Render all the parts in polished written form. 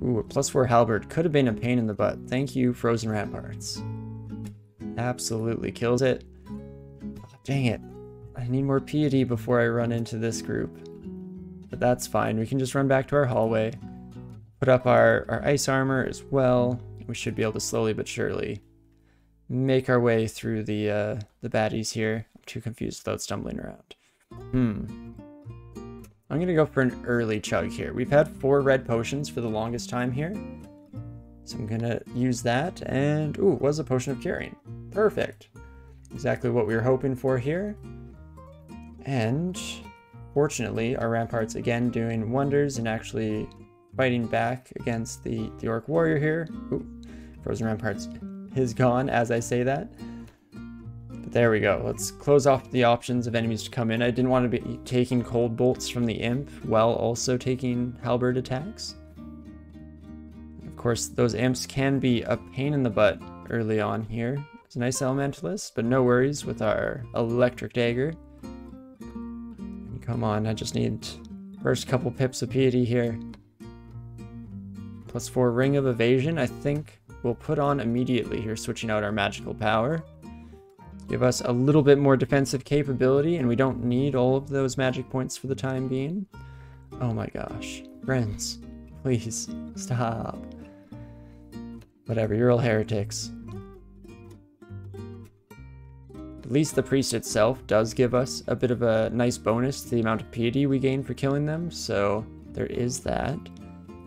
Ooh, a +4 halberd could have been a pain in the butt. Thank you, Frozen Ramparts. Absolutely kills it. Oh, dang it. I need more piety before I run into this group. But that's fine. We can just run back to our hallway. Put up our ice armor as well. We should be able to slowly but surely make our way through the baddies here. I'm too confused without stumbling around. I'm going to go for an early chug here. We've had 4 red potions for the longest time here. So I'm going to use that. And, ooh, was a potion of curing. Perfect. Exactly what we were hoping for here. And fortunately, our ramparts again doing wonders and actually fighting back against the orc warrior here. Ooh, Frozen Ramparts is gone as I say that. But there we go. Let's close off the options of enemies to come in. I didn't want to be taking cold bolts from the imp while also taking halberd attacks. Of course, those imps can be a pain in the butt early on here. It's a nice elementalist, but no worries with our electric dagger. Come on, I just need first couple pips of piety here. +4 ring of evasion, I think we'll put on immediately here, switching out our magical power. Give us a little bit more defensive capability, and we don't need all of those magic points for the time being. Oh my gosh. Friends, please, stop. Whatever, you're all heretics. At least the priest itself does give us a bit of a nice bonus to the amount of piety we gain for killing them, so there is that.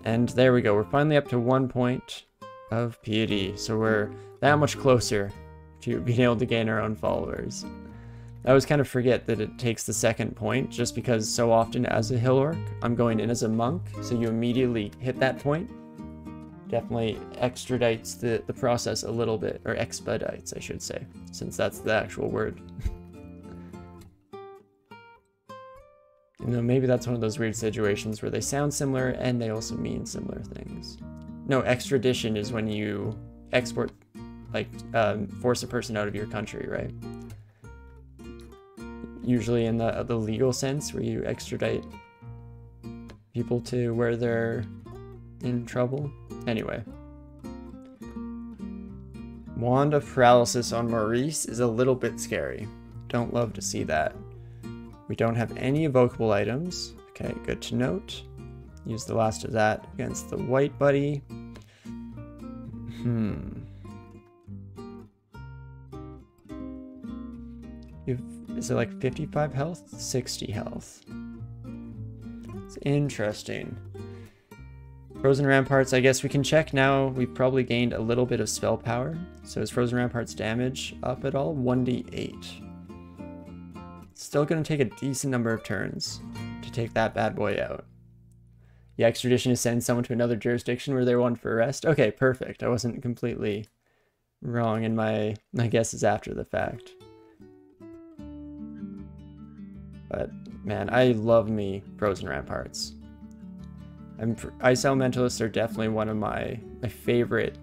And there we go, we're finally up to 1 point of piety, so we're that much closer to being able to gain our own followers. I always kind of forget that it takes the second point, just because so often as a hill orc, I'm going in as a monk, so you immediately hit that point. Definitely extradites the process a little bit, or expedites, I should say, since that's the actual word. You know, maybe that's one of those weird situations where they sound similar and they also mean similar things. No, extradition is when you export, like, force a person out of your country, right? Usually in the legal sense, where you extradite people to where they're in trouble. Anyway. Wand of Paralysis on Maurice is a little bit scary. Don't love to see that. We don't have any evocable items. Okay, good to note. Use the last of that against the white buddy. Is it like 55 health? 60 health. It's interesting. Frozen Ramparts, I guess we can check now. We've probably gained a little bit of spell power. So is Frozen Ramparts damage up at all? 1d8. Still going to take a decent number of turns to take that bad boy out. The extradition is send someone to another jurisdiction where they're wanted for arrest. Okay, perfect. I wasn't completely wrong in my guesses after the fact. But man, I love me Frozen Ramparts. Ice Elementalists are definitely one of my favorite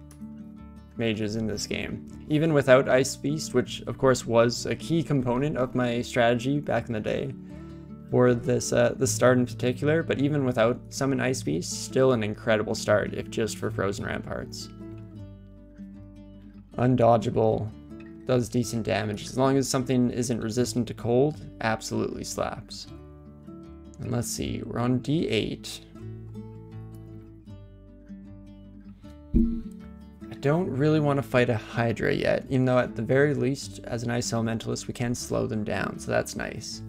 mages in this game. Even without Ice Beast, which of course was a key component of my strategy back in the day for this the start in particular, but even without Summon Ice Beast, still an incredible start if just for Frozen Ramparts. Undodgeable, does decent damage. As long as something isn't resistant to cold, absolutely slaps. And let's see, we're on D8. I don't really want to fight a Hydra yet, even though at the very least, as an Ice Elementalist, we can slow them down, so that's nice.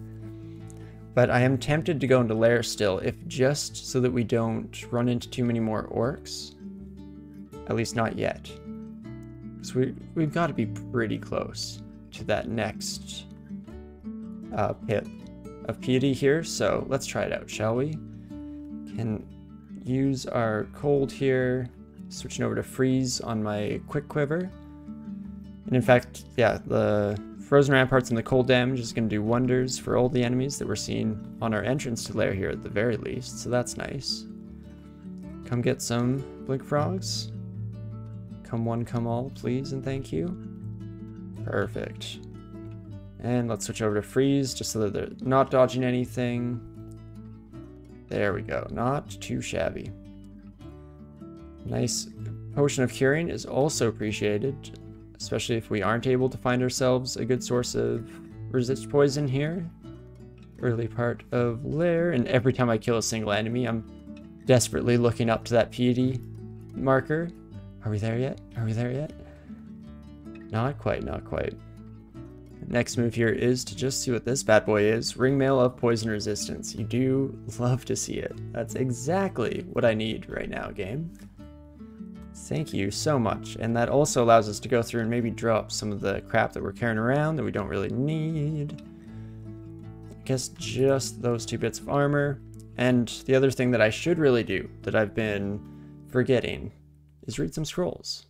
But I am tempted to go into Lair still, if just so that we don't run into too many more orcs. At least not yet. So we've got to be pretty close to that next pit of piety here, so let's try it out, shall we? Can use our cold here, switching over to freeze on my quick quiver. And in fact, yeah, the Frozen Ramparts and the cold damage is going to do wonders for all the enemies that we're seeing on our entrance to Lair here at the very least, so that's nice. Come get some Blink Frogs. Come one, come all, please and thank you. Perfect. And let's switch over to freeze, just so that they're not dodging anything. There we go, not too shabby. Nice potion of curing is also appreciated, especially if we aren't able to find ourselves a good source of resist poison here. Early part of lair, and every time I kill a single enemy, I'm desperately looking up to that piety marker. Are we there yet? Are we there yet? Not quite, not quite. Next move here is to just see what this bad boy is. Ringmail of poison resistance. You do love to see it. That's exactly what I need right now, game. Thank you so much. And that also allows us to go through and maybe drop some of the crap that we're carrying around that we don't really need. I guess just those 2 bits of armor. And the other thing that I should really do that I've been forgetting is read some scrolls.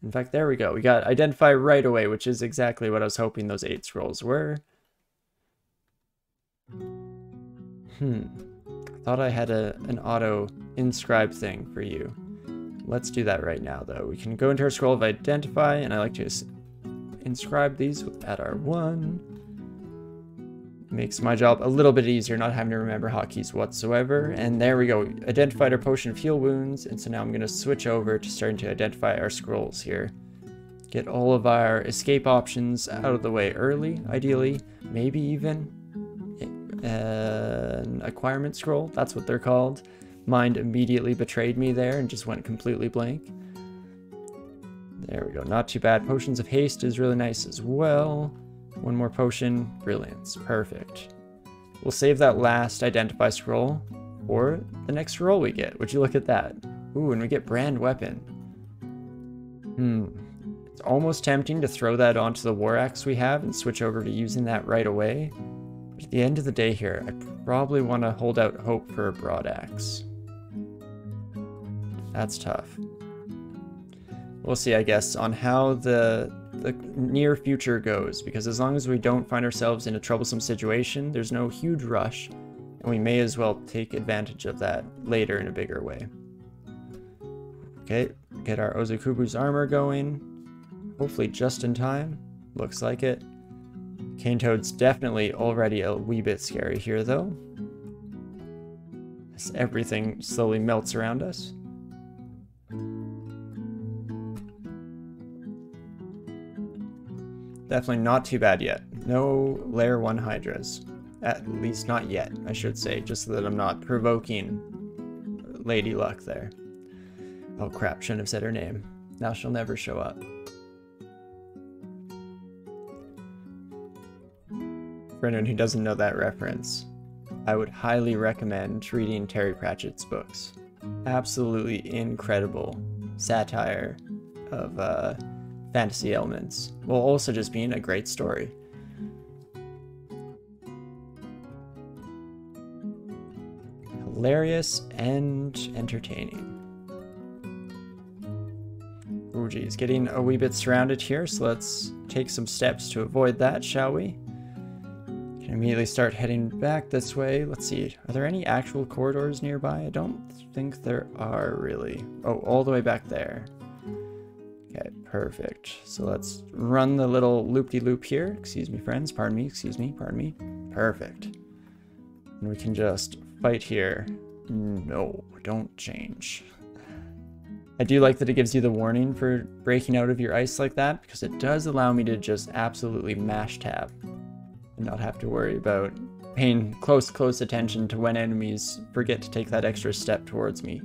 In fact, there we go. We got identify right away, which is exactly what I was hoping those 8 scrolls were. Thought I had an auto inscribe thing for you. Let's do that right now, though. We can go into our scroll of identify, and I like to inscribe these with @R1. Makes my job a little bit easier, not having to remember hotkeys whatsoever. And there we go. Identified our potion of heal wounds, and so now I'm going to switch over to starting to identify our scrolls here. Get all of our escape options out of the way early, ideally. Maybe even an acquirement scroll. That's what they're called. Mind immediately betrayed me there and just went completely blank. There we go. Not too bad. Potions of haste is really nice as well. 1 more potion. Brilliance. Perfect. We'll save that last identify scroll for the next scroll we get. Would you look at that? Ooh, and we get brand weapon. It's almost tempting to throw that onto the war axe we have and switch over to using that right away. But at the end of the day here, I probably want to hold out hope for a broad axe. That's tough. We'll see, I guess, on how the near future goes, because as long as we don't find ourselves in a troublesome situation, there's no huge rush, and we may as well take advantage of that later in a bigger way. Okay, get our Ozukubu's armor going, hopefully just in time. Looks like it. Cane Toad's definitely already a wee bit scary here, though, as everything slowly melts around us. Definitely not too bad yet. No Layer 1 Hydras. At least not yet, I should say, just so that I'm not provoking Lady Luck there. Oh crap, shouldn't have said her name. Now she'll never show up. For anyone who doesn't know that reference, I would highly recommend reading Terry Pratchett's books. Absolutely incredible satire of fantasy elements, while also just being a great story. Hilarious and entertaining. Oh geez, getting a wee bit surrounded here, so let's take some steps to avoid that, shall we? Can immediately start heading back this way. Let's see, are there any actual corridors nearby? I don't think there are, really. Oh, all the way back there. Okay, perfect. So let's run the little loop-de-loop here. Excuse me, friends. Pardon me. Excuse me. Pardon me. Perfect. And we can just fight here. No, don't change. I do like that it gives you the warning for breaking out of your ice like that, because it does allow me to just absolutely mash tab and not have to worry about paying close attention to when enemies forget to take that extra step towards me.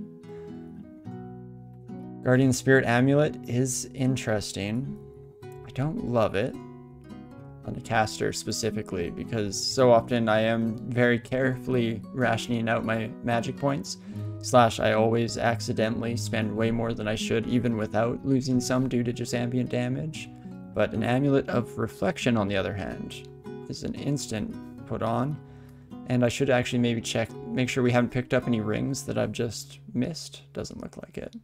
Guardian Spirit Amulet is interesting. I don't love it on a caster specifically, because so often I am very carefully rationing out my magic points, / I always accidentally spend way more than I should, even without losing some due to just ambient damage. But an Amulet of Reflection, on the other hand, is an instant put on, and I should actually maybe make sure we haven't picked up any rings that I've just missed. Doesn't look like it.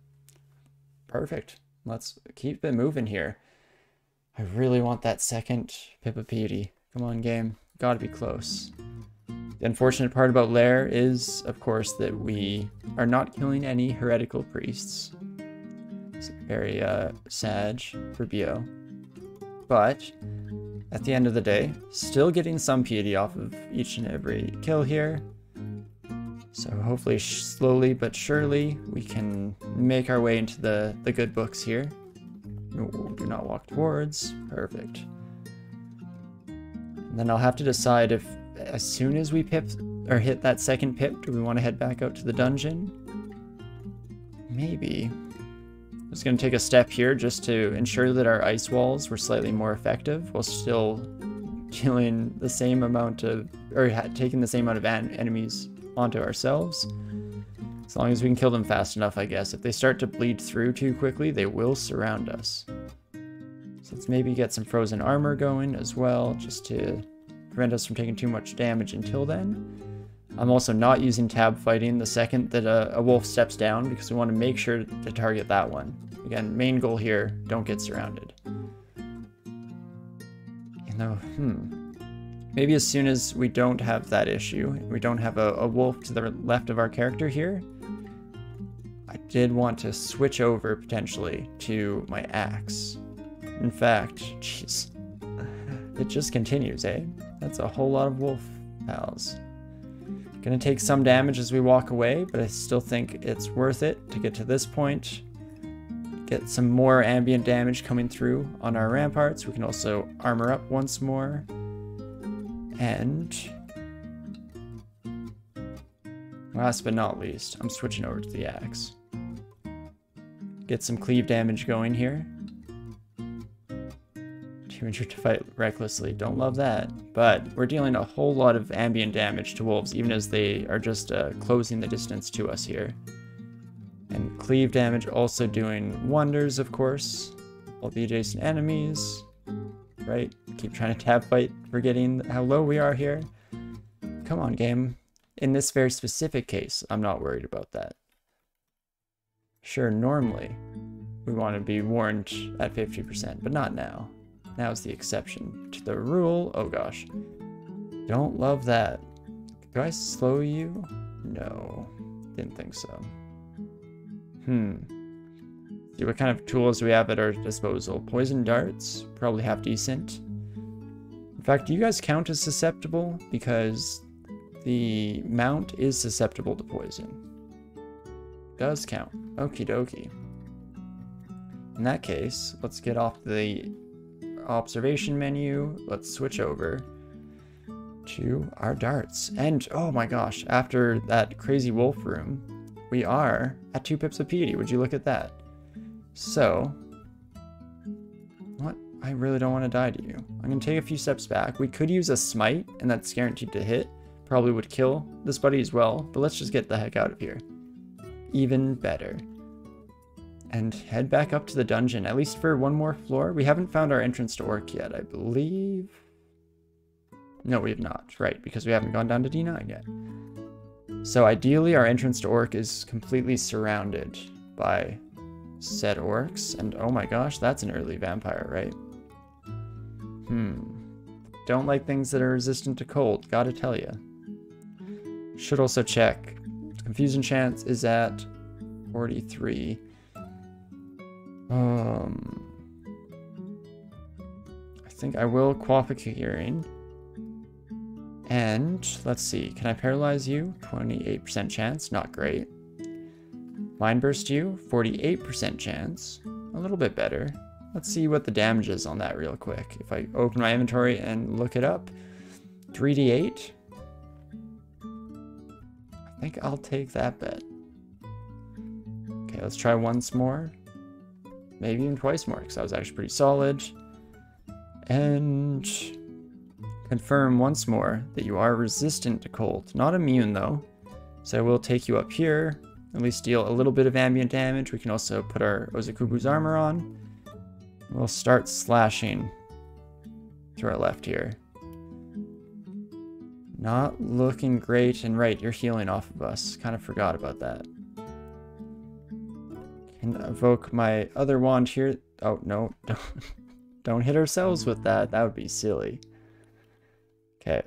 Perfect. Let's keep it moving here. I really want that second Pip of Piety. Come on, game. Gotta be close. The unfortunate part about Lair is, of course, that we are not killing any heretical priests. It's very sad for Bio. But at the end of the day, still getting some piety off of each and every kill here. So hopefully slowly but surely we can make our way into the good books here. Ooh, do not walk towards. Perfect. And then I'll have to decide if as soon as we pip or hit that second pip, do we want to head back out to the dungeon? Maybe. I'm just going to take a step here just to ensure that our ice walls were slightly more effective while still dealing the same amount of, or taking the same amount of enemies onto ourselves. As long as we can kill them fast enough, I guess. If they start to bleed through too quickly, they will surround us. So let's maybe get some frozen armor going as well, just to prevent us from taking too much damage until then. I'm also not using tab fighting the second that a wolf steps down, because we want to make sure to target that one. Again, main goal here, don't get surrounded. You know, maybe as soon as we don't have that issue, we don't have a wolf to the left of our character here, I did want to switch over potentially to my axe. In fact, jeez, it just continues, eh? That's a whole lot of wolf pals. Gonna take some damage as we walk away, but I still think it's worth it to get to this point. Get some more ambient damage coming through on our ramparts. We can also armor up once more. And last but not least, I'm switching over to the axe. Get some cleave damage going here. 200 to fight recklessly, don't love that. But we're dealing a whole lot of ambient damage to wolves, even as they are just closing the distance to us here. And cleave damage also doing wonders, of course. All the adjacent enemies, right? Keep trying to tab fight, forgetting how low we are here. Come on, game. In this very specific case, I'm not worried about that. Sure, normally we want to be warned at 50%, but not now. Now's the exception to the rule. Oh gosh. Don't love that. Do I slow you? No. Didn't think so. See what kind of tools do we have at our disposal? Poison darts? Probably half decent. In fact, do you guys count as susceptible? Because the mount is susceptible to poison. Does count. Okie dokie. In that case, let's get off the observation menu. Let's switch over to our darts. And oh my gosh, after that crazy wolf room, we are at 2 pips of piety. Would you look at that? So, what? I really don't want to die to you. I'm going to take a few steps back. We could use a smite, and that's guaranteed to hit. Probably would kill this buddy as well, but let's just get the heck out of here. Even better. And head back up to the dungeon, at least for one more floor. We haven't found our entrance to Orc yet, I believe. No, we have not. Right, because we haven't gone down to D9 yet. So ideally, our entrance to Orc is completely surrounded by said orcs. And oh my gosh, that's an early vampire, right? Don't like things that are resistant to cold, gotta tell ya. Should also check. Confusion chance is at 43. I think I will Quaffle Hearing. And let's see, can I paralyze you? 28% chance, not great. Mind Burst you, 48% chance, a little bit better. Let's see what the damage is on that real quick. If I open my inventory and look it up, 3d8. I think I'll take that bet. Okay, let's try once more. Maybe even twice more, because that was actually pretty solid. And confirm once more that you are resistant to cold. Not immune, though. So I will take you up here, at least deal a little bit of ambient damage. We can also put our Ozakubu's armor on. We'll start slashing to our left here. Not looking great, and right, you're healing off of us. Kind of forgot about that. Can evoke my other wand here. Oh, no, don't hit ourselves with that. That would be silly. Okay.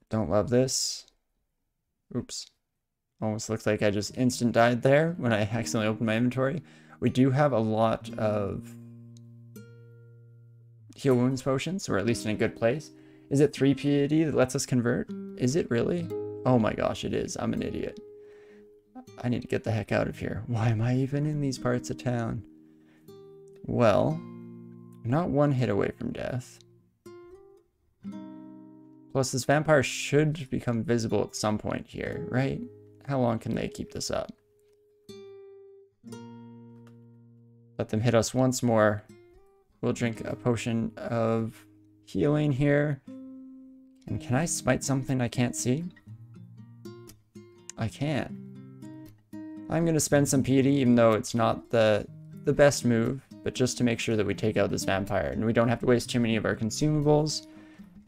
Don't love this. Oops. Almost looks like I just instant died there when I accidentally opened my inventory. We do have a lot of heal wounds potions, or at least in a good place. Is it 3 piety that lets us convert? Is it really? Oh my gosh, it is. I'm an idiot. I need to get the heck out of here. Why am I even in these parts of town? Well, I'm not one hit away from death. Plus, this vampire should become visible at some point here, right? How long can they keep this up? Let them hit us once more. We'll drink a potion of healing here. And can I smite something I can't see? I can. I'm going to spend some piety, even though it's not the best move, but just to make sure that we take out this vampire and we don't have to waste too many of our consumables.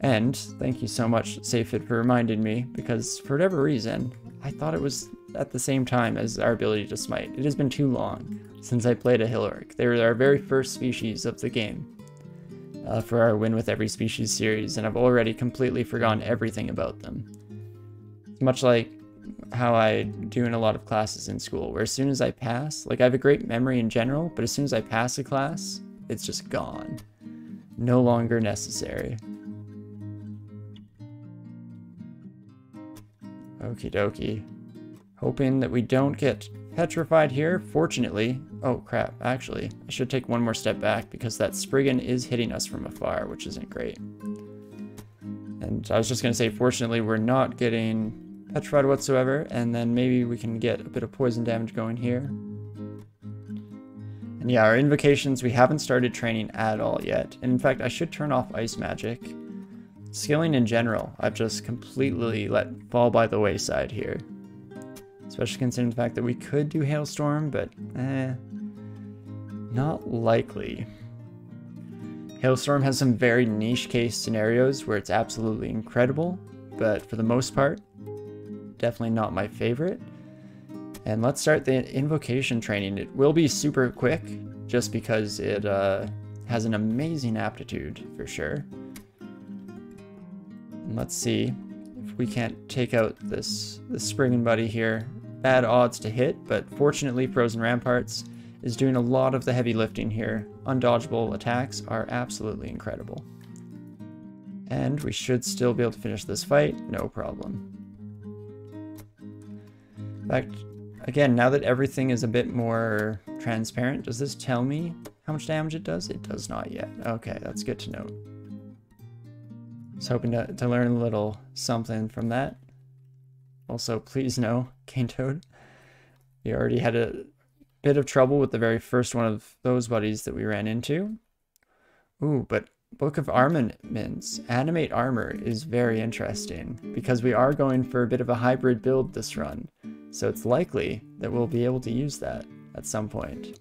And thank you so much, Safid, for reminding me, because for whatever reason, I thought it was at the same time as our ability to smite. It has been too long since I played a hill orc. They were our very first species of the game for our Win with Every Species series, and I've already completely forgotten everything about them. It's much like how I do in a lot of classes in school, where as soon as I pass, like I have a great memory in general, but as soon as I pass a class, it's just gone. No longer necessary. Okie dokie. Hoping that we don't get petrified here. Fortunately, oh crap, actually, I should take one more step back because that Spriggan is hitting us from afar, which isn't great. And I was just going to say, fortunately, we're not getting petrified whatsoever, and then maybe we can get a bit of poison damage going here. And yeah, our invocations, we haven't started training at all yet. And in fact, I should turn off ice magic. Skilling in general, I've just completely let fall by the wayside here. Especially considering the fact that we could do Hailstorm, but not likely. Hailstorm has some very niche case scenarios where it's absolutely incredible, but for the most part, definitely not my favorite. And let's start the invocation training. It will be super quick, just because it has an amazing aptitude, for sure. And let's see if we can't take out this Spriggan buddy here. Bad odds to hit, but fortunately Frozen Ramparts is doing a lot of the heavy lifting here. Undodgeable attacks are absolutely incredible. And we should still be able to finish this fight, no problem. In fact, again, now that everything is a bit more transparent, does this tell me how much damage it does? It does not yet. Okay, that's good to note. I was hoping to learn a little something from that. Also, please know, Cane Toad, we already had a bit of trouble with the very first one of those buddies that we ran into. Ooh, but Book of Armaments, Animate Armor is very interesting because we are going for a bit of a hybrid build this run. So it's likely that we'll be able to use that at some point.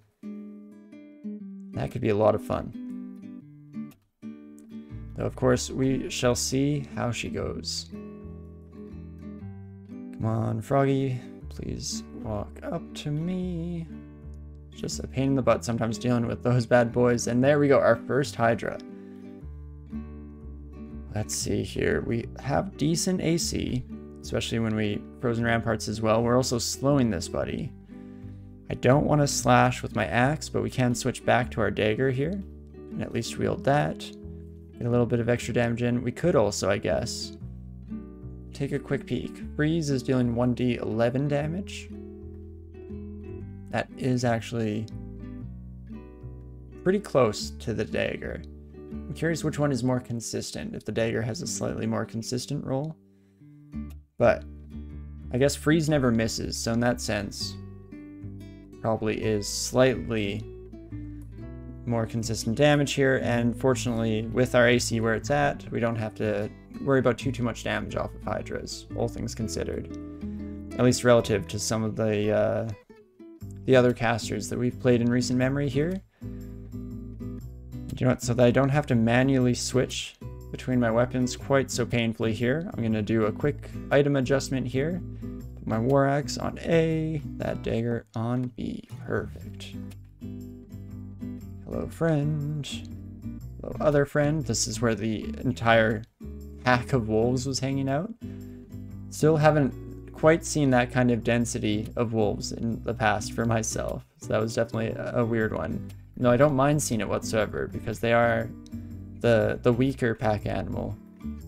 That could be a lot of fun. Though of course we shall see how she goes. Come on, Froggy, please walk up to me. It's just a pain in the butt sometimes dealing with those bad boys. And there we go, our first Hydra. Let's see here. We have decent AC, especially when we Frozen Ramparts as well. We're also slowing this buddy. I don't want to slash with my axe, but we can switch back to our dagger here and at least wield that. Get a little bit of extra damage in. We could also, I guess, take a quick peek. Freeze is dealing 1d11 damage. That is actually pretty close to the dagger. I'm curious which one is more consistent, if the dagger has a slightly more consistent roll. But I guess freeze never misses, so in that sense, probably is slightly more consistent damage here. And fortunately, with our AC where it's at, we don't have to worry about too much damage off of Hydras, all things considered. At least relative to some of the other casters that we've played in recent memory here. You know what, so that I don't have to manually switch between my weapons quite so painfully here, I'm going to do a quick item adjustment here. Put my War Axe on A, that dagger on B. Perfect. Hello, friend. Hello, other friend. This is where the entire pack of wolves was hanging out. Still haven't quite seen that kind of density of wolves in the past for myself, so that was definitely a weird one. No, I don't mind seeing it whatsoever because they are the weaker pack animal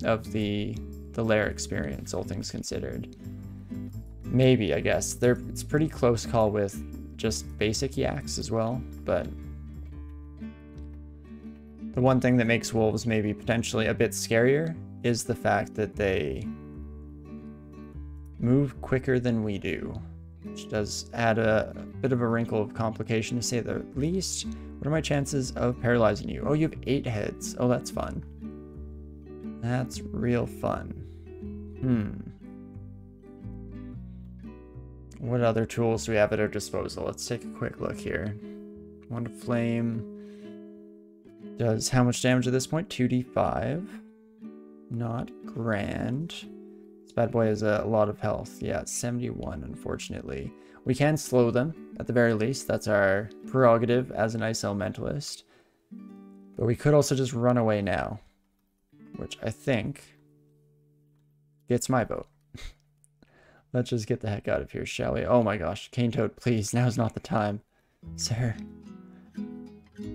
of the the lair experience, all things considered. Maybe, I guess. It's a pretty close call with just basic yaks as well, but the one thing that makes wolves maybe potentially a bit scarier is the fact that they move quicker than we do, which does add a bit of a wrinkle of complication to say the least. What are my chances of paralyzing you? Oh, you have 8 heads. Oh, that's fun. That's real fun. What other tools do we have at our disposal? Let's take a quick look here. Wand of Flame does how much damage at this point? 2d5. Not grand. This bad boy has a lot of health. Yeah, 71, unfortunately. We can slow them, at the very least. That's our prerogative as an ice elementalist. But we could also just run away now, which I think gets my vote. Let's just get the heck out of here, shall we? Oh my gosh, Cane Toad, please, now's not the time. Sir.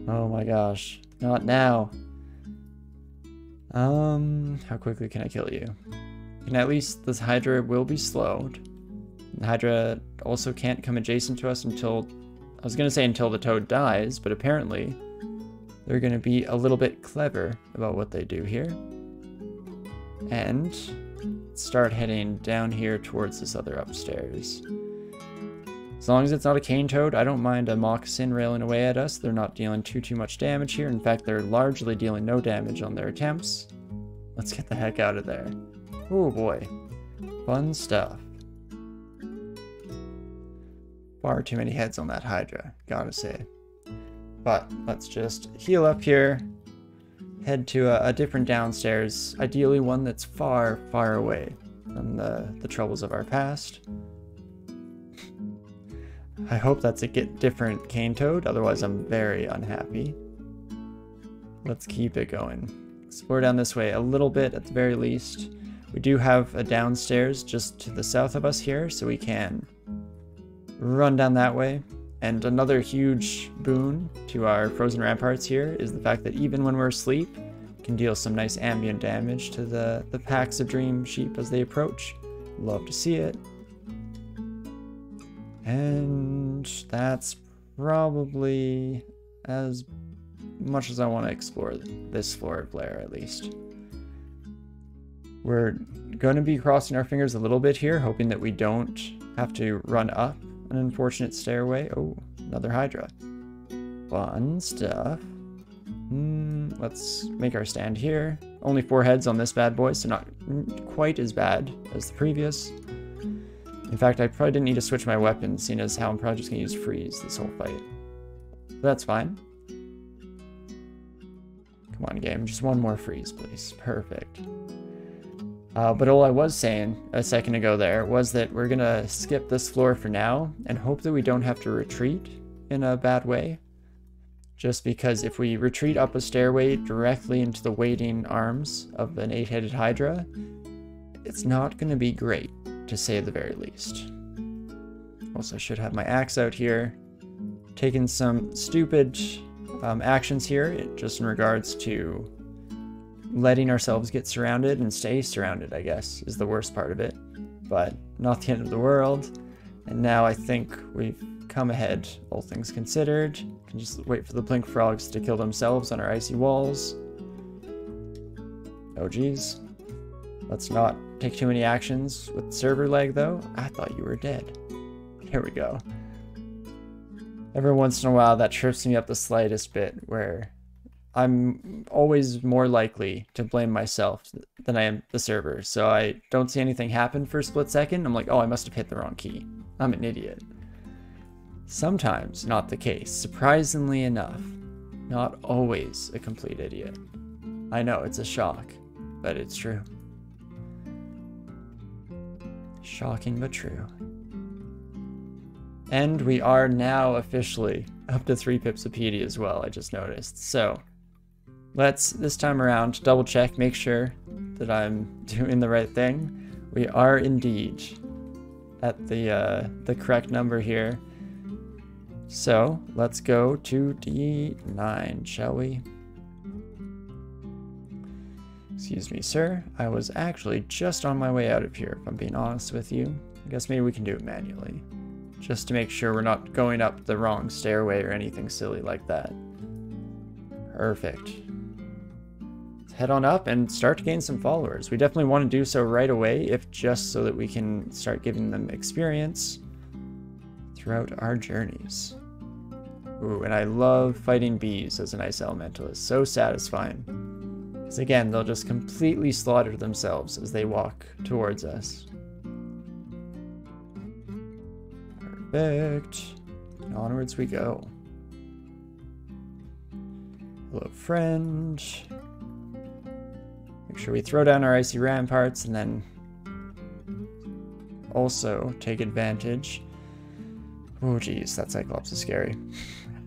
Oh my gosh, not now. How quickly can I kill you? And at least this Hydra will be slowed. The Hydra also can't come adjacent to us until, I was gonna say until the Toad dies, but apparently they're gonna be a little bit clever about what they do here. And start heading down here towards this other upstairs. As long as it's not a Cane Toad, I don't mind a Moccasin railing away at us. They're not dealing too much damage here. In fact, they're largely dealing no damage on their attempts. Let's get the heck out of there. Oh boy. Fun stuff. Far too many heads on that Hydra, gotta say. But let's just heal up here. Head to a different downstairs, ideally one that's far, far away from the troubles of our past. I hope that's a different Cane Toad, otherwise I'm very unhappy. Let's keep it going. Explore down this way a little bit at the very least. We do have a downstairs just to the south of us here, so we can run down that way. And another huge boon to our Frozen Ramparts here is the fact that even when we're asleep, we can deal some nice ambient damage to the packs of Dream Sheep as they approach. Love to see it. And that's probably as much as I want to explore this floor of Lair, at least. We're going to be crossing our fingers a little bit here, hoping that we don't have to run up an unfortunate stairway. Oh, another Hydra. Fun stuff. Let's make our stand here. Only 4 heads on this bad boy, so not quite as bad as the previous. In fact, I probably didn't need to switch my weapon, seeing as how I'm probably just going to use Freeze this whole fight. But that's fine. Come on, game. Just one more Freeze, please. Perfect. But all I was saying a second ago there was that we're going to skip this floor for now and hope that we don't have to retreat in a bad way. Just because if we retreat up a stairway directly into the waiting arms of an 8-headed Hydra, it's not going to be great, to say the very least. Also, I should have my axe out here. Taking some stupid actions here, just in regards to letting ourselves get surrounded and stay surrounded, I guess, is the worst part of it. But not the end of the world. And now I think we've come ahead, all things considered. Can just wait for the Blink Frogs to kill themselves on our icy walls. Oh geez. Let's not take too many actions with server lag though. I thought you were dead. Here we go. Every once in a while that trips me up the slightest bit, where I'm always more likely to blame myself than I am the server. So I don't see anything happen for a split second. I'm like, oh, I must have hit the wrong key. I'm an idiot. Sometimes not the case. Surprisingly enough, not always a complete idiot. I know, it's a shock, but it's true. Shocking but true. And we are now officially up to 3 pips of PD as well, I just noticed. So let's, this time around, double check, make sure that I'm doing the right thing. We are indeed at the correct number here. So let's go to D9, shall we? Excuse me, sir. I was actually just on my way out of here, if I'm being honest with you. I guess maybe we can do it manually. Just to make sure we're not going up the wrong stairway or anything silly like that. Perfect. Let's head on up and start to gain some followers. We definitely want to do so right away, if just so that we can start giving them experience throughout our journeys. Ooh, and I love fighting bees as an ice elementalist. So satisfying. Because again, they'll just completely slaughter themselves as they walk towards us. Perfect. And onwards we go. Hello, friend. Make sure we throw down our icy ramparts and then also take advantage. Oh geez, that Cyclops is scary.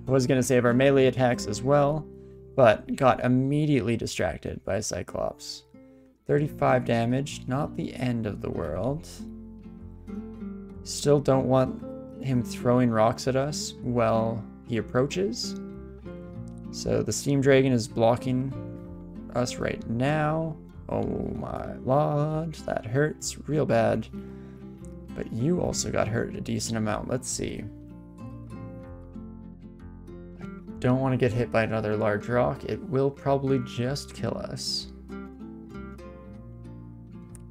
I was going to save our melee attacks as well, but got immediately distracted by Cyclops. 35 damage, not the end of the world. Still don't want him throwing rocks at us while he approaches. So the Steam Dragon is blocking us right now. Oh my lord, that hurts real bad. But you also got hurt a decent amount. Let's see. I don't want to get hit by another large rock. It will probably just kill us.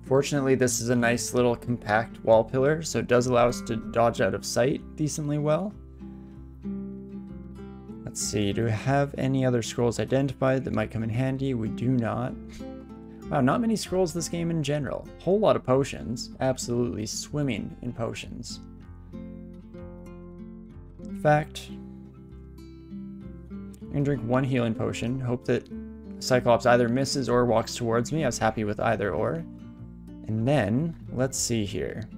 Fortunately, this is a nice little compact wall pillar, so it does allow us to dodge out of sight decently well. Let's see, do we have any other scrolls identified that might come in handy? We do not. Wow, not many scrolls this game in general. Whole lot of potions. Absolutely swimming in potions. In fact, I'm gonna drink one healing potion. Hope that Cyclops either misses or walks towards me. I was happy with either or. And then, let's see here.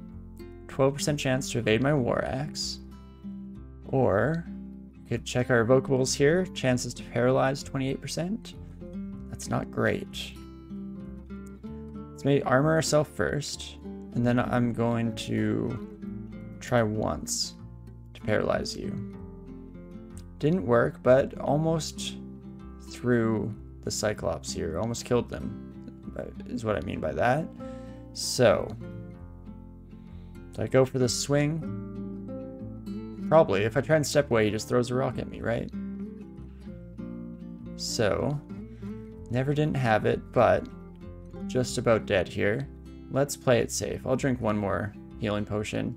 12% chance to evade my war axe. Or, we could check our evocables here. Chances to paralyze, 28%. That's not great. Let's maybe armor ourselves first. And then I'm going to try once to paralyze you. Didn't work, but almost threw the Cyclops here. Almost killed them, is what I mean by that. So I go for the swing? Probably. If I try and step away, he just throws a rock at me, right? So, never didn't have it, but just about dead here. Let's play it safe. I'll drink one more healing potion.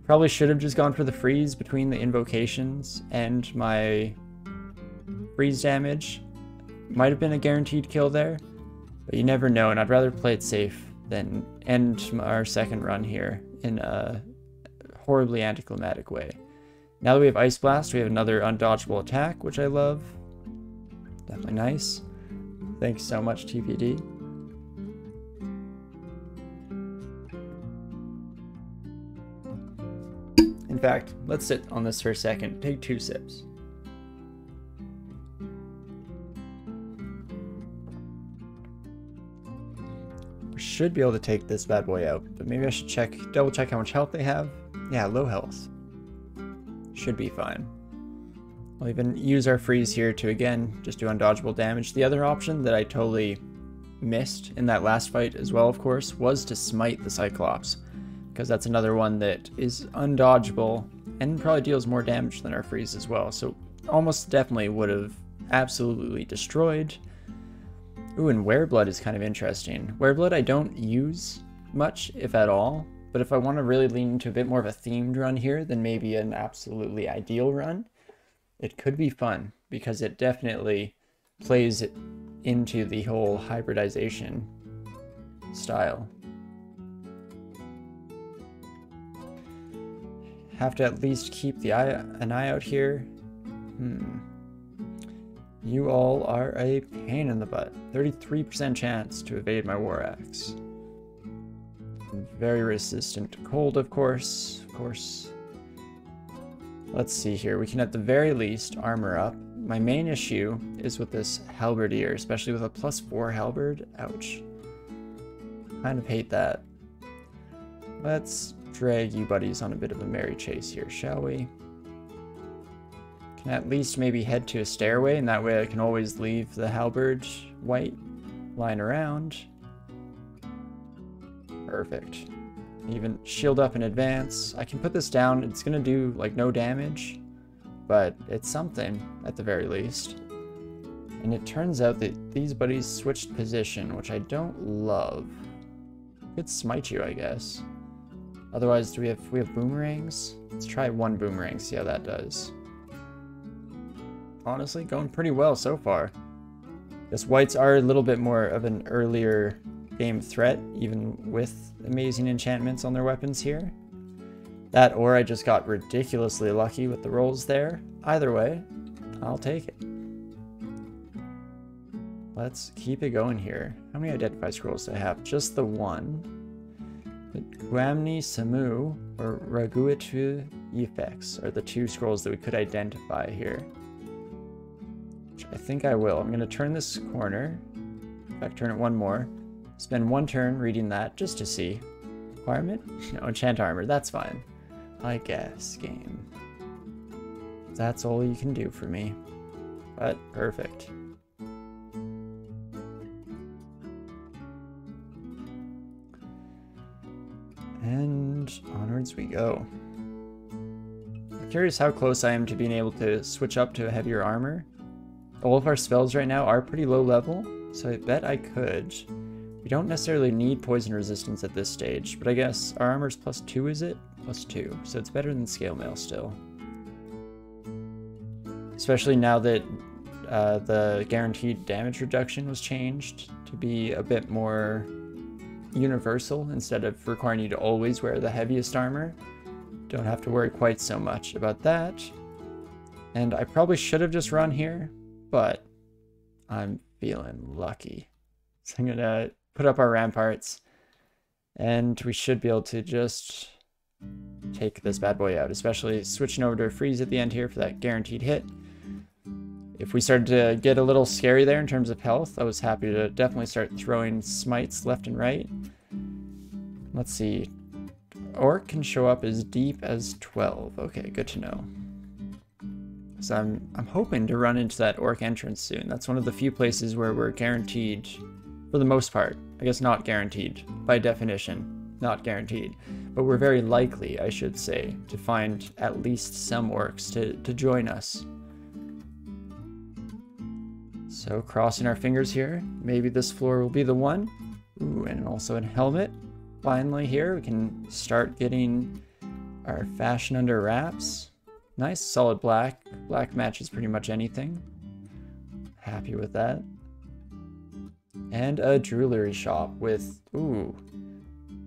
Probably should have just gone for the freeze between the invocations and my freeze damage. Might have been a guaranteed kill there, but you never know, and I'd rather play it safe than end our second run here in a horribly anticlimactic way. Now that we have Ice Blast, we have another undodgeable attack, which I love. Definitely nice. Thanks so much, TPD. In fact, let's sit on this for a second. Take 2 sips. Should be able to take this bad boy out, but maybe I should double check how much health they have. Yeah, low health. Should be fine. We'll even use our freeze here to again just do undodgeable damage. The other option that I totally missed in that last fight as well, of course, was to smite the Cyclops, because that's another one that is undodgeable and probably deals more damage than our freeze as well. So almost definitely would have absolutely destroyed. Ooh, and Wereblood is kind of interesting. Wereblood I don't use much, if at all, but if I want to really lean into a bit more of a themed run here than maybe an absolutely ideal run, it could be fun, because it definitely plays into the whole hybridization style. Have to at least keep an eye out here. You all are a pain in the butt. 33% chance to evade my war axe. Very resistant to cold, of course. Let's see here. We can at the very least armor up. My main issue is with this halberdier, especially with a +4 halberd. Ouch. Kind of hate that. Let's drag you buddies on a bit of a merry chase here, shall we? Can at least maybe head to a stairway, and that way I can always leave the halberd white line around. Perfect. Even shield up in advance. I can put this down. It's gonna do like no damage, but it's something at the very least. And it turns out that these buddies switched position, which I don't love. Could smite you, I guess. Otherwise, we have boomerangs? Let's try one boomerang, see how that does. Honestly, going pretty well so far. Guess whites are a little bit more of an earlier game threat, even with amazing enchantments on their weapons here. That, or I just got ridiculously lucky with the rolls there. Either way, I'll take it. Let's keep it going here. How many identify scrolls do I have? Just the one. Guamni Samu or Raguitu Effects are the two scrolls that we could identify here. Which I think I will. I'm going to turn this corner. In fact, turn it one more. Spend one turn reading that just to see. Requirement? No, enchant armor. That's fine. I guess, game. That's all you can do for me. But perfect. And onwards we go. I'm curious how close I am to being able to switch up to a heavier armor. All of our spells right now are pretty low level, so I bet I could. We don't necessarily need poison resistance at this stage, but I guess our armor's +2, is it? +2, so it's better than scale mail still. Especially now that the guaranteed damage reduction was changed to be a bit more universal instead of requiring you to always wear the heaviest armor. Don't have to worry quite so much about that. And I probably should have just run here, but I'm feeling lucky. So I'm gonna put up our ramparts and we should be able to just take this bad boy out, especially switching over to a freeze at the end here for that guaranteed hit. If we started to get a little scary there in terms of health, I was happy to definitely start throwing smites left and right. Let's see. Orc can show up as deep as 12. Okay, good to know. So I'm hoping to run into that orc entrance soon. That's one of the few places where we're guaranteed, for the most part. I guess not guaranteed, by definition, not guaranteed. But we're very likely, I should say, to find at least some orcs to join us. So crossing our fingers here, maybe this floor will be the one. Ooh, and also a helmet. Finally here, we can start getting our fashion under wraps. Nice, solid black. Black matches pretty much anything. Happy with that. And a jewelry shop with, ooh,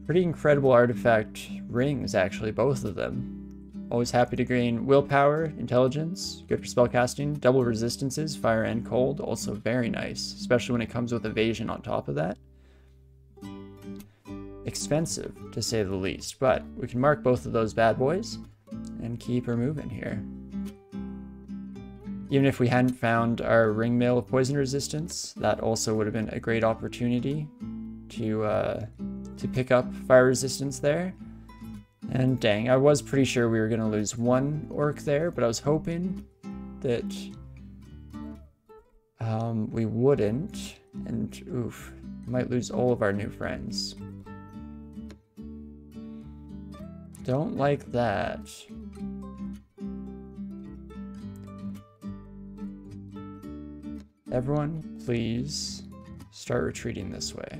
pretty incredible artifact rings actually, both of them. Always happy to gain willpower, intelligence, good for spellcasting, double resistances, fire and cold, also very nice, especially when it comes with evasion on top of that. Expensive, to say the least, but we can mark both of those bad boys and keep her moving here. Even if we hadn't found our ring mail of poison resistance, that also would have been a great opportunity to pick up fire resistance there. And dang, I was pretty sure we were going to lose one orc there, but I was hoping that we wouldn't. And oof, might lose all of our new friends. Don't like that. Everyone, please start retreating this way.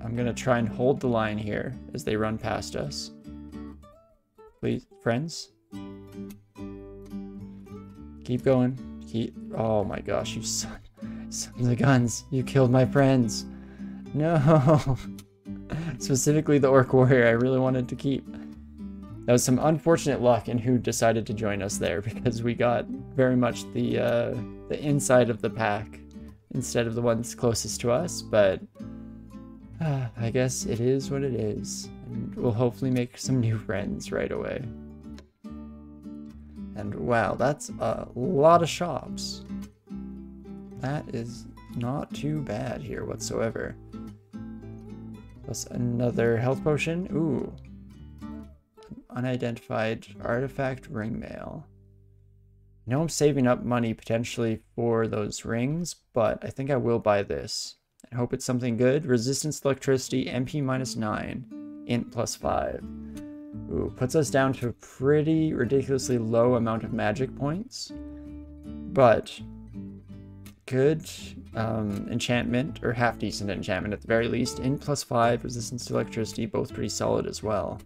I'm gonna try and hold the line here as they run past us. Please, friends. Keep going. Oh my gosh, you sons of guns. You killed my friends. No. Specifically the orc warrior I really wanted to keep. That was some unfortunate luck in who decided to join us there, because we got very much the inside of the pack instead of the ones closest to us, but I guess it is what it is, and we'll hopefully make some new friends right away. And wow, that's a lot of shops. That is not too bad here whatsoever. Plus another health potion. Ooh. Unidentified artifact ring mail. know I'm saving up money potentially for those rings, but I think I will buy this. I hope it's something good. Resistance to electricity, MP -9, int +5. Ooh, puts us down to a pretty ridiculously low amount of magic points. But good enchantment, or half decent enchantment at the very least. Int +5, resistance to electricity, both pretty solid as well.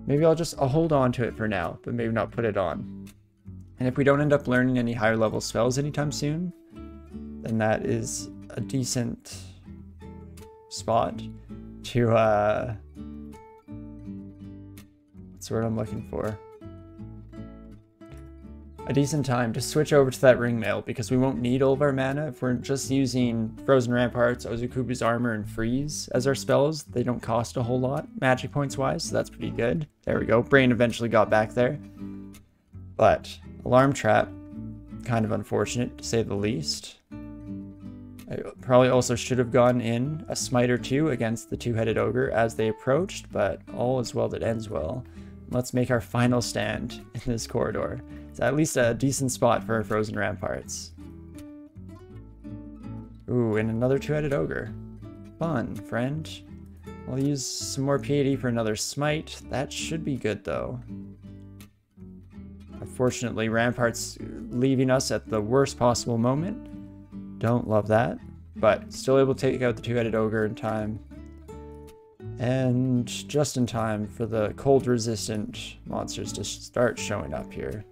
Maybe I'll hold on to it for now, but maybe not put it on. And if we don't end up learning any higher level spells anytime soon, then that is a decent spot to, what's the word I'm looking for? A decent time to switch over to that ring mail, because we won't need all of our mana. If we're just using Frozen Ramparts, Ozukubu's Armor, and Freeze as our spells, they don't cost a whole lot magic points wise, so that's pretty good. There we go. Brain eventually got back there. But Alarm Trap, kind of unfortunate to say the least. I probably also should have gone in a smite or two against the two-headed ogre as they approached, but all is well that ends well. Let's make our final stand in this corridor. It's at least a decent spot for our Frozen Ramparts. Ooh, and another two-headed ogre. Fun, friend. I'll use some more PAD for another smite. That should be good, though. Unfortunately, Ramparts leaving us at the worst possible moment. Don't love that, but still able to take out the two-headed ogre in time. And just in time for the cold-resistant monsters to start showing up here.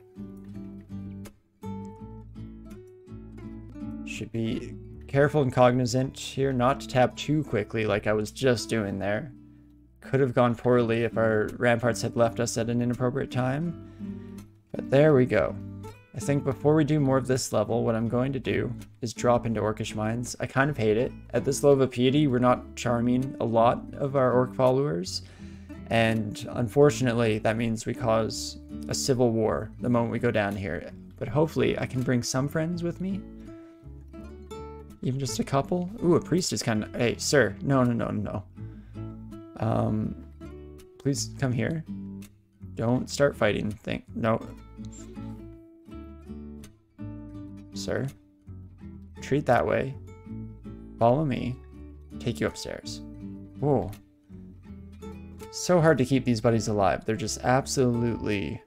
Should be careful and cognizant here not to tap too quickly like I was just doing there. Could have gone poorly if our Ramparts had left us at an inappropriate time. But there we go. I think before we do more of this level, what I'm going to do is drop into Orcish Mines. I kind of hate it. At this level of piety, we're not charming a lot of our orc followers. And unfortunately, that means we cause a civil war the moment we go down here. But hopefully I can bring some friends with me. Even just a couple. Ooh, a priest is kind of... Hey, sir. No. Please come here. Don't start fighting. No. Sir. Treat that way. Follow me. Take you upstairs. Whoa. So hard to keep these buddies alive. They're just absolutely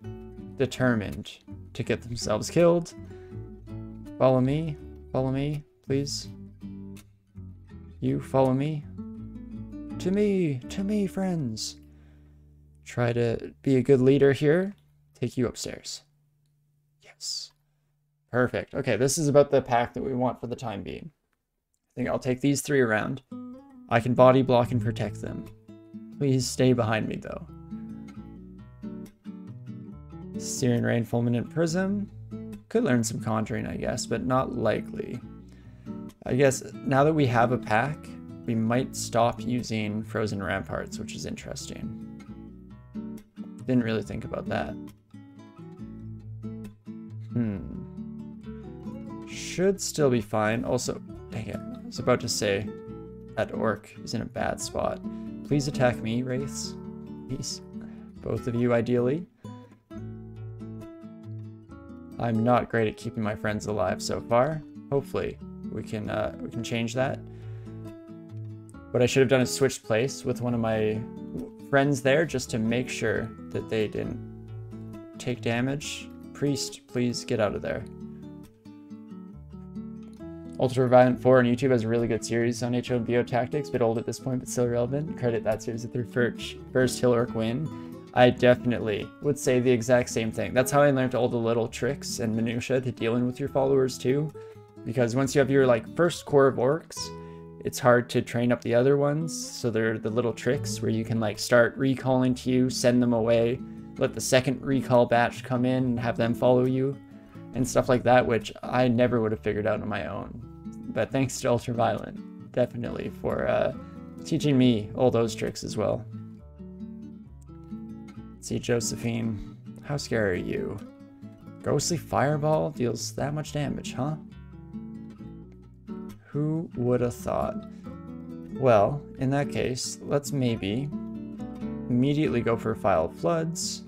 determined to get themselves killed. Follow me. Follow me, please. You follow me. To me, friends. Try to be a good leader here. Take you upstairs. Yes. Perfect. Okay, this is about the pack that we want for the time being. I think I'll take these three around. I can body block and protect them. Please stay behind me, though. Searing Rain, Fulminant Prism. Could learn some Conjuring, I guess, but not likely. I guess now that we have a pack, we might stop using Frozen Ramparts, which is interesting. Didn't really think about that. Should still be fine. Also, dang it, I was about to say that orc is in a bad spot. Please attack me, wraiths. Peace. Both of you, ideally. I'm not great at keeping my friends alive so far. Hopefully, we can change that. What I should have done is switched place with one of my friends there just to make sure that they didn't take damage. Priest, please get out of there. Ultraviolent 4 on YouTube has a really good series on HO and VO tactics, bit old at this point, but still relevant. Credit that series with their first Hill Orc win. I definitely would say the exact same thing. That's how I learned all the little tricks and minutiae to dealing with your followers too. Because once you have your first core of orcs, it's hard to train up the other ones. So they're the little tricks where you can start recalling to you, send them away, let the second recall batch come in and have them follow you, and stuff like that, which I never would have figured out on my own. But thanks to Ultraviolent, definitely, for teaching me all those tricks as well. Let's see, Josephine, how scary are you? Ghostly Fireball deals that much damage, huh? Who would have thought? Well, in that case, let's maybe immediately go for a File of Floods.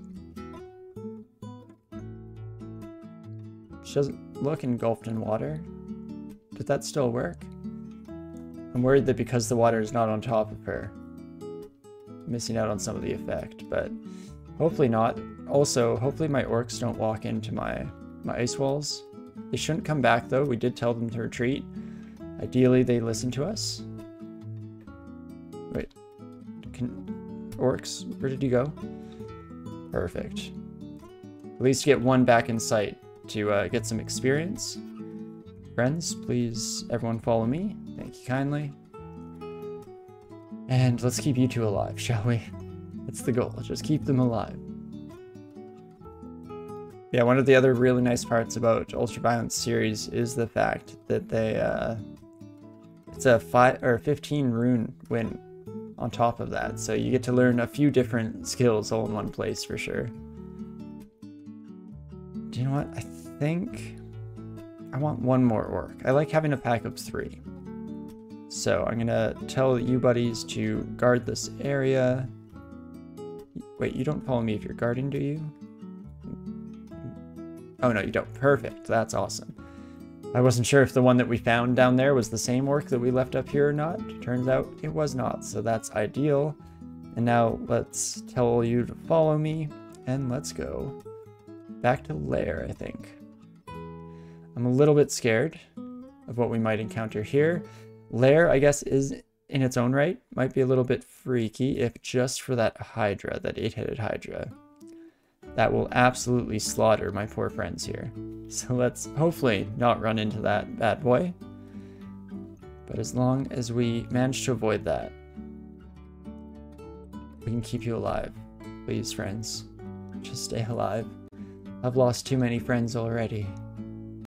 She doesn't look engulfed in water. Did that still work? I'm worried that because the water is not on top of her, I'm missing out on some of the effect, but hopefully not. Also, hopefully my orcs don't walk into my ice walls. They shouldn't come back though. We did tell them to retreat. Ideally, they listen to us. Wait, orcs, where did you go? Perfect. At least get one back in sight to get some experience. Friends, please, everyone follow me. Thank you kindly. And let's keep you two alive, shall we? That's the goal, just keep them alive. Yeah, one of the other really nice parts about Ultraviolence series is the fact that they, it's a 15 rune win on top of that. So you get to learn a few different skills all in one place for sure. Do you know what? I think I want one more orc. I like having a pack of 3. So I'm gonna tell you buddies to guard this area. Wait, you don't follow me if you're guarding, do you? Oh no, you don't. Perfect. That's awesome. I wasn't sure if the one that we found down there was the same orc that we left up here or not. Turns out it was not, so that's ideal. And now let's tell you to follow me, and let's go back to Lair, I think. I'm a little bit scared of what we might encounter here. Lair, I guess, is in its own right, might be a little bit freaky if just for that Hydra, that 8-headed Hydra. That will absolutely slaughter my poor friends here. So let's hopefully not run into that bad boy. But as long as we manage to avoid that, we can keep you alive. Please, friends, just stay alive. I've lost too many friends already.